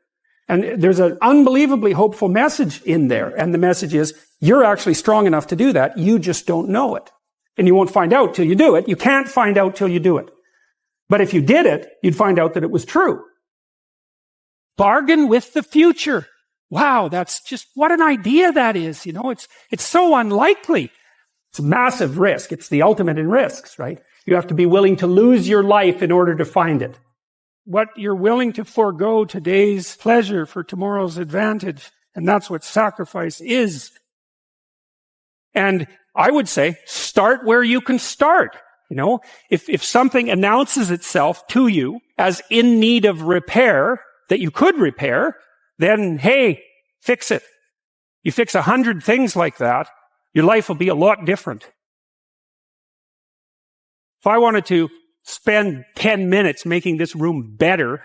And there's an unbelievably hopeful message in there. And the message is, you're actually strong enough to do that. You just don't know it. And you won't find out till you do it. You can't find out till you do it. But if you did it, you'd find out that it was true. Bargain with the future. Wow, that's just, what an idea that is. It's so unlikely. It's a massive risk. It's the ultimate in risks, right? You have to be willing to lose your life in order to find it. What you're willing to forego today's pleasure for tomorrow's advantage. And that's what sacrifice is. And I would say, start where you can start. If something announces itself to you as in need of repair, that you could repair, then, hey, fix it. You fix 100 things like that, your life will be a lot different. If I wanted to spend 10 minutes making this room better,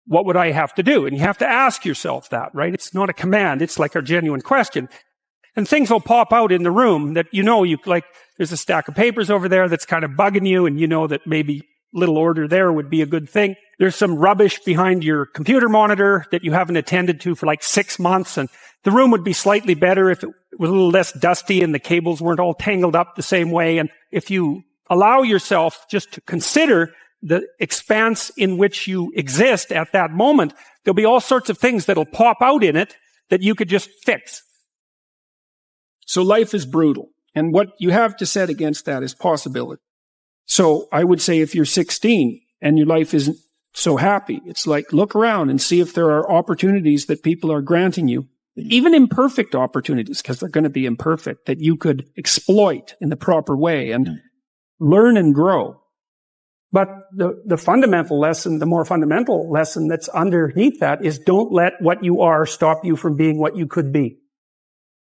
what would I have to do? And you have to ask yourself that, right? It's not a command. It's like a genuine question. And things will pop out in the room that there's a stack of papers over there that's kind of bugging you, and you know that maybe little order there would be a good thing. There's some rubbish behind your computer monitor that you haven't attended to for like 6 months, and the room would be slightly better if it was a little less dusty and the cables weren't all tangled up the same way. And if you allow yourself just to consider the expanse in which you exist at that moment, there'll be all sorts of things that'll pop out in it that you could just fix. So life is brutal. And what you have to set against that is possibility. So I would say if you're 16 and your life isn't so happy, it's like look around and see if there are opportunities that people are granting you, even imperfect opportunities, because they're going to be imperfect, that you could exploit in the proper way and learn and grow. But the fundamental lesson, the more fundamental lesson that's underneath that is don't let what you are stop you from being what you could be.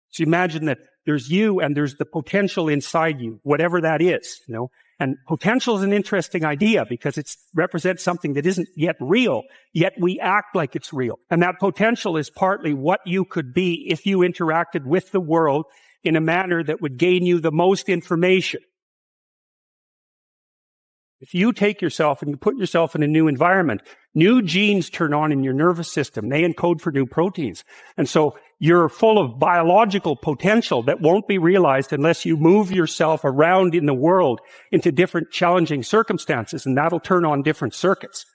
So imagine that there's you and there's the potential inside you, whatever that is, And potential is an interesting idea because it represents something that isn't yet real, yet we act like it's real. And that potential is partly what you could be if you interacted with the world in a manner that would gain you the most information. If you take yourself and you put yourself in a new environment, new genes turn on in your nervous system. They encode for new proteins. And so you're full of biological potential that won't be realized unless you move yourself around in the world into different challenging circumstances, and that'll turn on different circuits.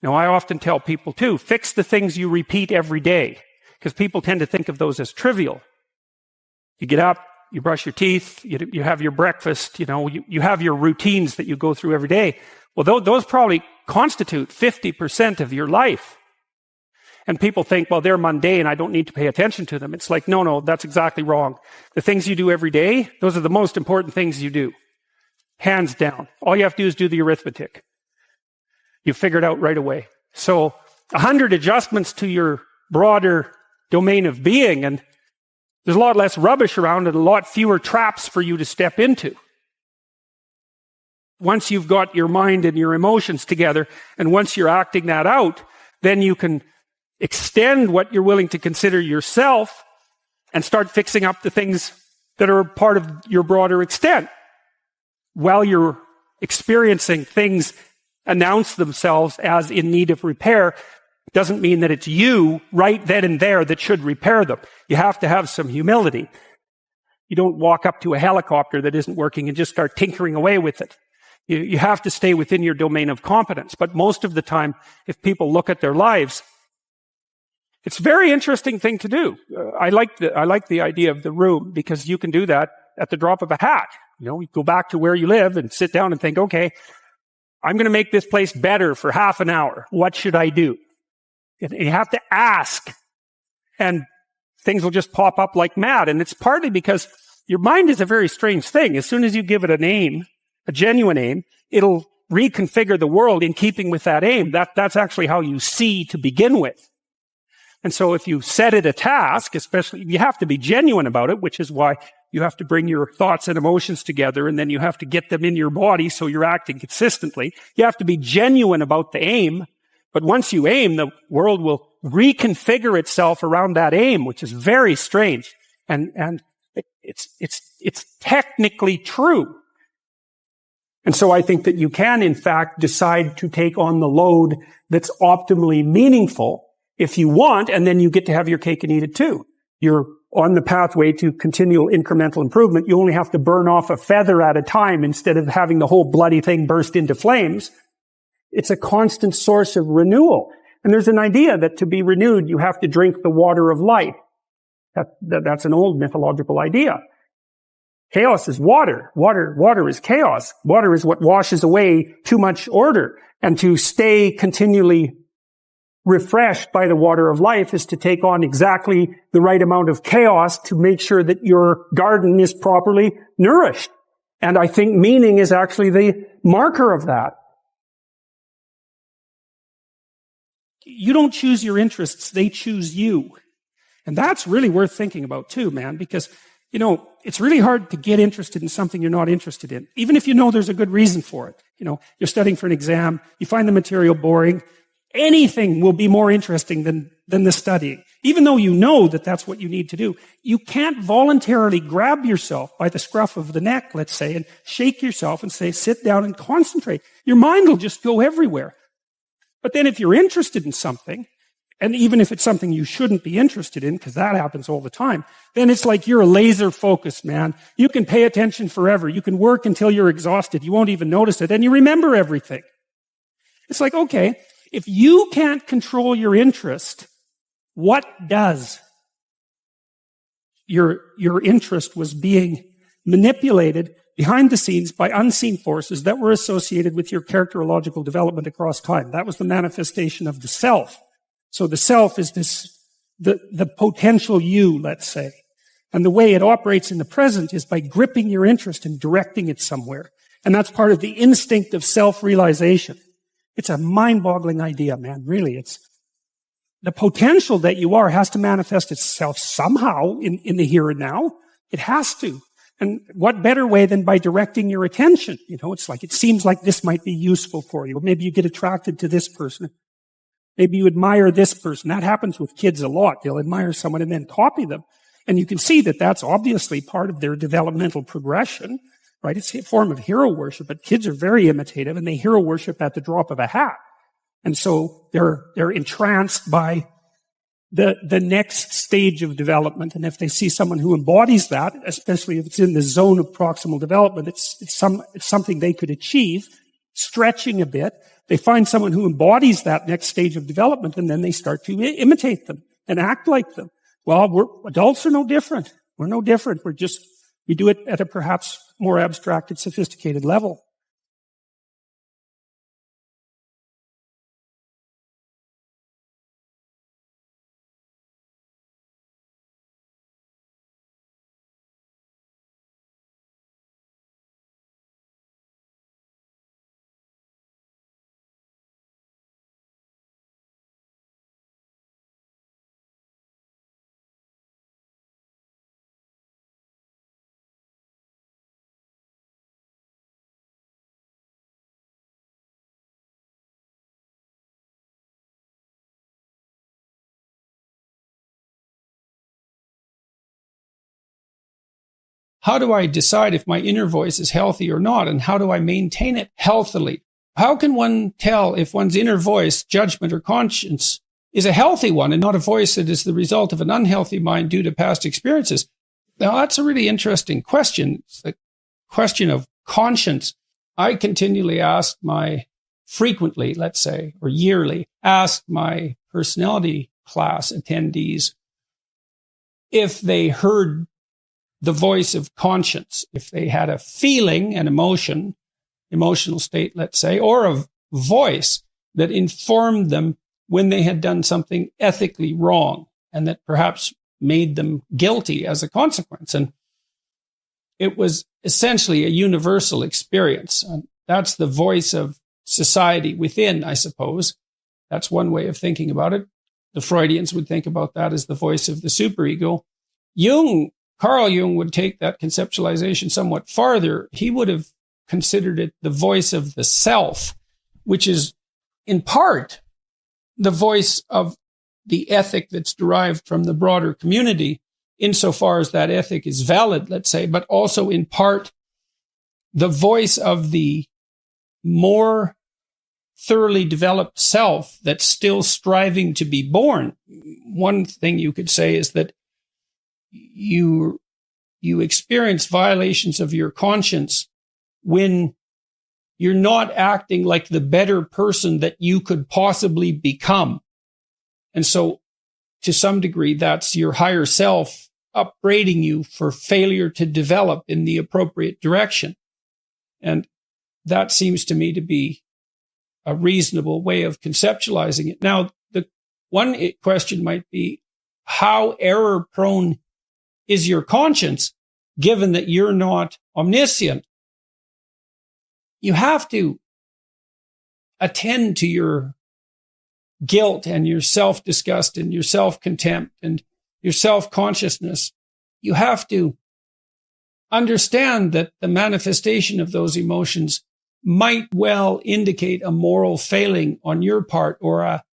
Now, I often tell people too, fix the things you repeat every day, because people tend to think of those as trivial. You get up, you brush your teeth, you have your breakfast, you have your routines that you go through every day. Well, those probably constitute 50% of your life. And people think, well, they're mundane, I don't need to pay attention to them. It's like, no, that's exactly wrong. The things you do every day, those are the most important things you do. Hands down. All you have to do is do the arithmetic. You figure it out right away. So 100 adjustments to your broader domain of being, and there's a lot less rubbish around and a lot fewer traps for you to step into. Once you've got your mind and your emotions together, and once you're acting that out, then you can extend what you're willing to consider yourself and start fixing up the things that are part of your broader extent. While you're experiencing things announce themselves as in need of repair, doesn't mean that it's you right then and there that should repair them. You have to have some humility. You don't walk up to a helicopter that isn't working and just start tinkering away with it. You have to stay within your domain of competence. But most of the time, if people look at their lives, it's a very interesting thing to do. I like the idea of the room because you can do that at the drop of a hat. You go back to where you live and sit down and think, okay, I'm going to make this place better for half an hour. What should I do? And you have to ask, and things will just pop up like mad. And it's partly because your mind is a very strange thing. As soon as you give it an aim, a genuine aim, it'll reconfigure the world in keeping with that aim. That's actually how you see to begin with. And so if you set it a task, especially, you have to be genuine about it, which is why you have to bring your thoughts and emotions together, and then you have to get them in your body so you're acting consistently. You have to be genuine about the aim. But once you aim, the world will reconfigure itself around that aim, which is very strange. And it's technically true. And so I think that you can, in fact, decide to take on the load that's optimally meaningful if you want, and then you get to have your cake and eat it too. You're on the pathway to continual incremental improvement. You only have to burn off a feather at a time instead of having the whole bloody thing burst into flames. It's a constant source of renewal. And there's an idea that to be renewed, you have to drink the water of life. That's an old mythological idea. Chaos is water. Water is chaos. Water is what washes away too much order. And to stay continually refreshed by the water of life is to take on exactly the right amount of chaos to make sure that your garden is properly nourished. And I think meaning is actually the marker of that. You don't choose your interests, they choose you. And that's really worth thinking about too, man, because, you know, it's really hard to get interested in something you're not interested in, even if you know there's a good reason for it. You know, you're studying for an exam, you find the material boring, anything will be more interesting than the studying. Even though you know that that's what you need to do, you can't voluntarily grab yourself by the scruff of the neck, let's say, and shake yourself and say, sit down and concentrate. Your mind will just go everywhere. But then if you're interested in something, and even if it's something you shouldn't be interested in, because that happens all the time, then it's like you're laser focused, man. You can pay attention forever. You can work until you're exhausted. You won't even notice it, and you remember everything. It's like, okay, if you can't control your interest, what does? Your interest was being manipulated behind the scenes by unseen forces that were associated with your characterological development across time. That was the manifestation of the self. So the self is the potential you, let's say. And the way it operates in the present is by gripping your interest and directing it somewhere. And that's part of the instinct of self-realization. It's a mind-boggling idea, man. Really, it's the potential that you are has to manifest itself somehow in the here and now. It has to. And what better way than by directing your attention? You know, it's like, it seems like this might be useful for you. Or maybe you get attracted to this person. Maybe you admire this person. That happens with kids a lot. They'll admire someone and then copy them. And you can see that that's obviously part of their developmental progression, right? It's a form of hero worship, but kids are very imitative and they hero worship at the drop of a hat. And so they're entranced by the next stage of development. And if they see someone who embodies that, especially if it's in the zone of proximal development, it's something they could achieve, stretching a bit. They find someone who embodies that next stage of development, and then they start to imitate them and act like them. Well, adults are no different. We're no different. We do it at a perhaps more abstracted, sophisticated level. How do I decide if my inner voice is healthy or not? And how do I maintain it healthily? How can one tell if one's inner voice, judgment, or conscience is a healthy one and not a voice that is the result of an unhealthy mind due to past experiences? Now, that's a really interesting question. It's the question of conscience. I continually frequently, let's say, or yearly, ask my personality class attendees if they heard the voice of conscience, if they had a feeling, an emotional state, let's say, or a voice that informed them when they had done something ethically wrong and that perhaps made them guilty as a consequence. And it was essentially a universal experience. And that's the voice of society within, I suppose. That's one way of thinking about it. The Freudians would think about that as the voice of the superego. Carl Jung would take that conceptualization somewhat farther. He would have considered it the voice of the self, which is in part the voice of the ethic that's derived from the broader community, insofar as that ethic is valid, let's say, but also in part the voice of the more thoroughly developed self that's still striving to be born. One thing you could say is that you experience violations of your conscience when you're not acting like the better person that you could possibly become. And so, to some degree, that's your higher self upbraiding you for failure to develop in the appropriate direction. And that seems to me to be a reasonable way of conceptualizing it. Now, the one question might be, how error prone is your conscience, given that you're not omniscient? You have to attend to your guilt and your self-disgust and your self-contempt and your self-consciousness. You have to understand that the manifestation of those emotions might well indicate a moral failing on your part or a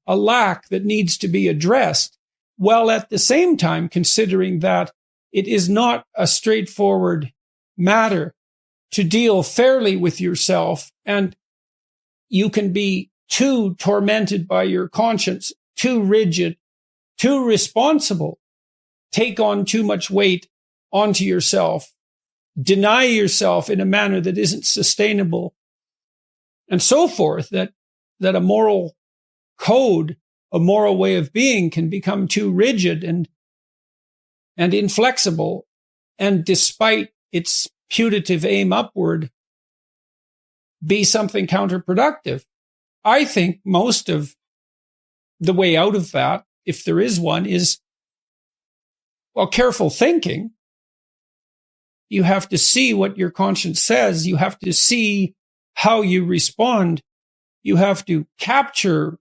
lack that needs to be addressed, while at the same time considering that it is not a straightforward matter to deal fairly with yourself, and you can be too tormented by your conscience, too rigid, too responsible, take on too much weight onto yourself, deny yourself in a manner that isn't sustainable, and so forth, that a moral code, a moral way of being can become too rigid and inflexible, and despite its putative aim upward, be something counterproductive. I think most of the way out of that, if there is one, is, well, careful thinking. You have to see what your conscience says. You have to see how you respond. You have to capture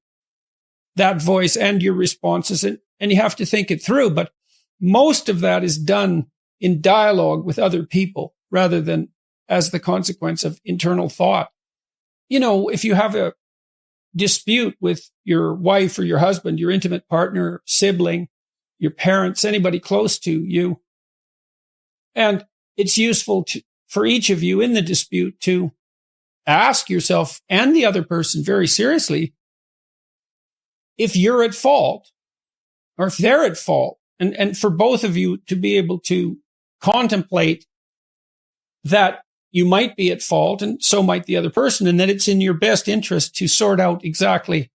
that voice and your responses, and you have to think it through. But most of that is done in dialogue with other people rather than as the consequence of internal thought. You know, if you have a dispute with your wife or your husband, your intimate partner, sibling, your parents, anybody close to you, and it's useful for each of you in the dispute to ask yourself and the other person very seriously if you're at fault or if they're at fault, and for both of you to be able to contemplate that you might be at fault and so might the other person, and that it's in your best interest to sort out exactly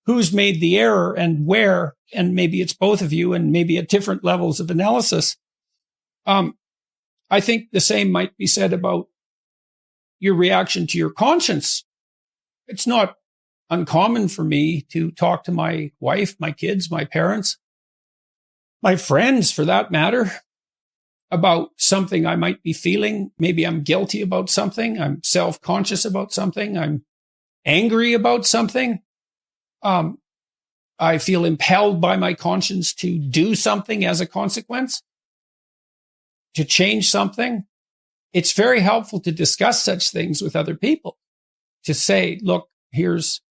who's made the error and where, and maybe it's both of you and maybe at different levels of analysis. I think the same might be said about your reaction to your conscience. It's not uncommon for me to talk to my wife, my kids, my parents, my friends for that matter, about something I might be feeling. Maybe I'm guilty about something. I'm self-conscious about something. I'm angry about something. I feel impelled by my conscience to do something as a consequence, to change something. It's very helpful to discuss such things with other people, to say, look, here's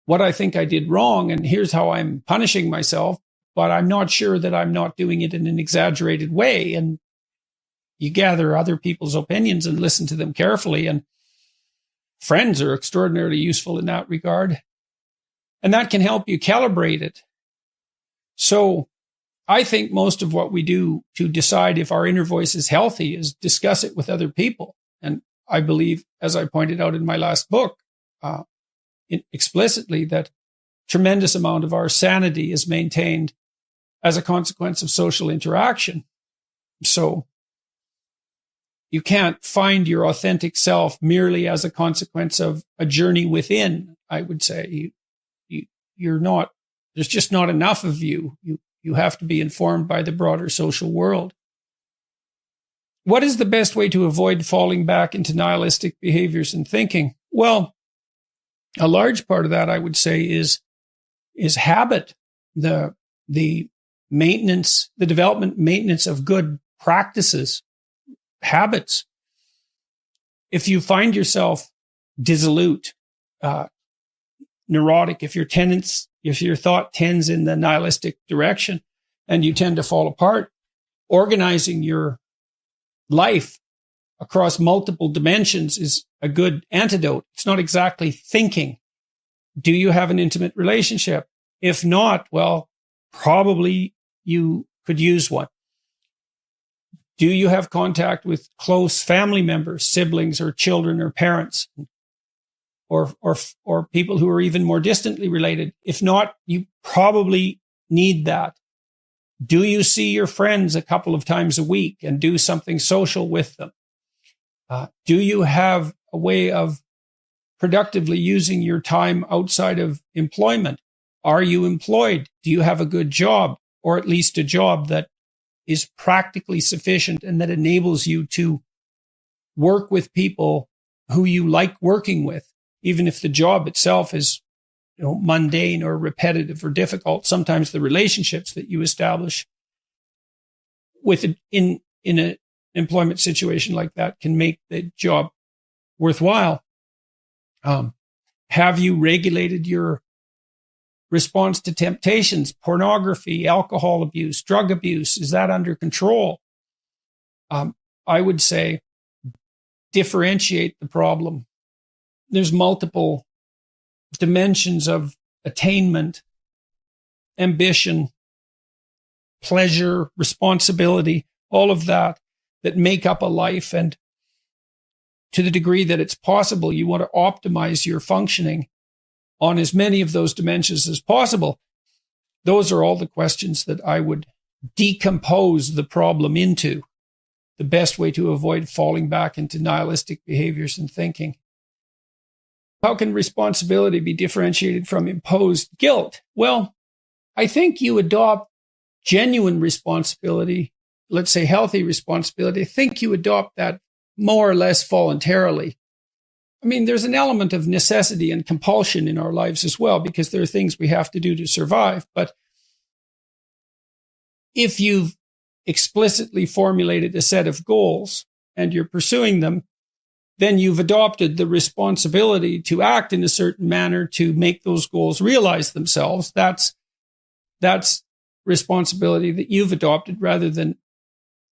what I think I did wrong, and here's how I'm punishing myself, but I'm not sure that I'm not doing it in an exaggerated way. And you gather other people's opinions and listen to them carefully. And friends are extraordinarily useful in that regard. And that can help you calibrate it. So I think most of what we do to decide if our inner voice is healthy is discuss it with other people. And I believe, as I pointed out in my last book, explicitly, that tremendous amount of our sanity is maintained as a consequence of social interaction. So you can't find your authentic self merely as a consequence of a journey within, I would say. You're not, there's just not enough of you. You have to be informed by the broader social world. What is the best way to avoid falling back into nihilistic behaviors and thinking? Well, a large part of that, I would say, is habit, the maintenance, the development, maintenance of good practices, habits. If you find yourself dissolute, neurotic, if your thought tends in the nihilistic direction and you tend to fall apart, organizing your life across multiple dimensions is a good antidote. It's not exactly thinking. Do you have an intimate relationship? If not, well, probably you could use one. Do you have contact with close family members, siblings or children or parents, or people who are even more distantly related? If not, you probably need that. Do you see your friends a couple of times a week and do something social with them? Do you have a way of productively using your time outside of employment? Are you employed? Do you have a good job, or at least a job that is practically sufficient and that enables you to work with people who you like working with, even if the job itself is, mundane or repetitive or difficult? Sometimes the relationships that you establish in an employment situation like that can make the job worthwhile. Have you regulated your response to temptations, pornography, alcohol abuse, drug abuse? Is that under control? I would say differentiate the problem. There's multiple dimensions of attainment, ambition, pleasure, responsibility, all of that make up a life. And to the degree that it's possible, you want to optimize your functioning on as many of those dimensions as possible. Those are all the questions that I would decompose the problem into. The best way to avoid falling back into nihilistic behaviors and thinking. How can responsibility be differentiated from imposed guilt? Well, I think you adopt genuine responsibility, let's say healthy responsibility. I think you adopt that more or less voluntarily. I mean, there's an element of necessity and compulsion in our lives as well, because there are things we have to do to survive. But if you've explicitly formulated a set of goals and you're pursuing them, then you've adopted the responsibility to act in a certain manner to make those goals realize themselves. That's responsibility that you've adopted rather than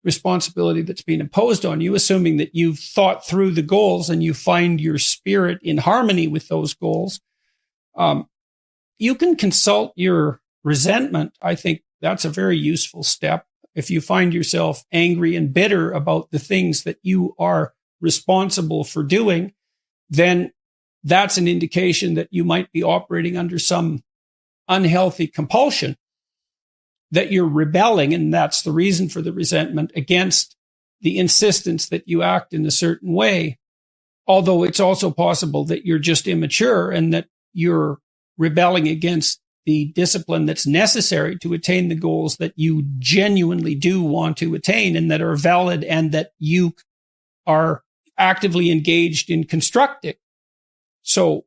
responsibility that's been imposed on you, assuming that you've thought through the goals and you find your spirit in harmony with those goals. You can consult your resentment. I think that's a very useful step. If you find yourself angry and bitter about the things that you are responsible for doing, then that's an indication that you might be operating under some unhealthy compulsion, that you're rebelling, and that's the reason for the resentment, against the insistence that you act in a certain way. Although it's also possible that you're just immature and that you're rebelling against the discipline that's necessary to attain the goals that you genuinely do want to attain and that are valid and that you are actively engaged in constructing. So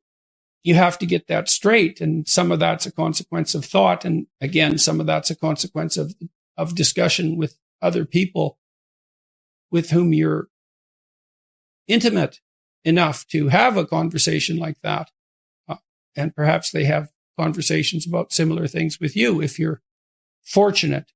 you have to get that straight. And some of that's a consequence of thought. And again, some of that's a consequence of discussion with other people with whom you're intimate enough to have a conversation like that. And perhaps they have conversations about similar things with you if you're fortunate.